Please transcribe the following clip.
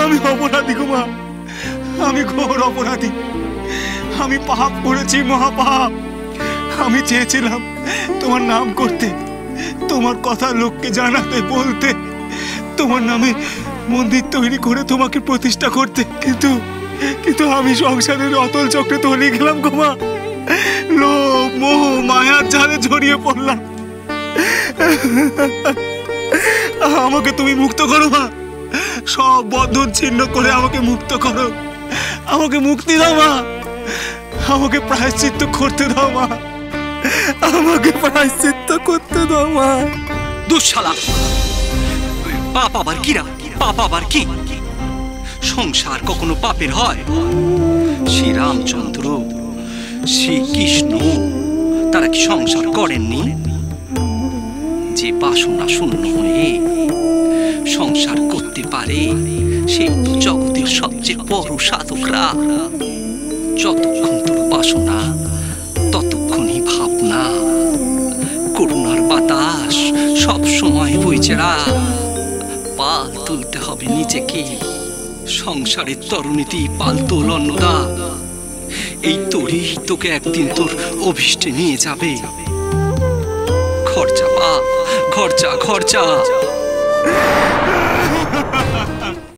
আমি অপরাধী গো মা, আমি ঘোর অপরাধী। আমি পাপ করেছি, মহাপাপ। আমি চেয়েছিলাম তোমার নাম করতে, তোমার কথা লোককে জানাতে, বলতে, তোমার নামে মন্দির তৈরি করে তোমাকে প্রতিষ্ঠা করতে, কিন্তু কিন্তু আমি সংসারের অতল চক্রে তলিয়ে গেলাম গো মা। লোভ, মোহ, মায়ার জালে জড়িয়ে পড়লাম। আমাকে তুমি মুক্ত করো মা, সব বন্ধন ছিন্ন করে আমাকে মুক্ত করো। আমাকে মুক্তি দাও মা, আমাকে প্রায়শ্চিত্ত করতে দাও মা, আমাকে প্রায়শ্চিত্ত করতে দাও মা। দুঃশালা, পাপ আবার কি? পাপ আবার কি? সংসার কখনো পাপের হয়? শ্রী রামচন্দ্র, শ্রীকৃষ্ণ তারা কি সংসার করেননি? যে বাসনা শূন্য হয়ে সংসার করতে পারে সেই তো জগতের সবচেয়ে বড় সাধকরা। যতক্ষণ তোর বাসনা ততক্ষণই ভাবনা। করুণার বাতাস সব সময় বইছেরা। পাল তুলতে হবে নিজেকে। সংসারের তরুণীতি পাল তোল অন্নদা। এই তোরই তোকে একদিন তোর অভিষ্টে নিয়ে যাবে। ঘর যা, ঘর যা, ঘর যা।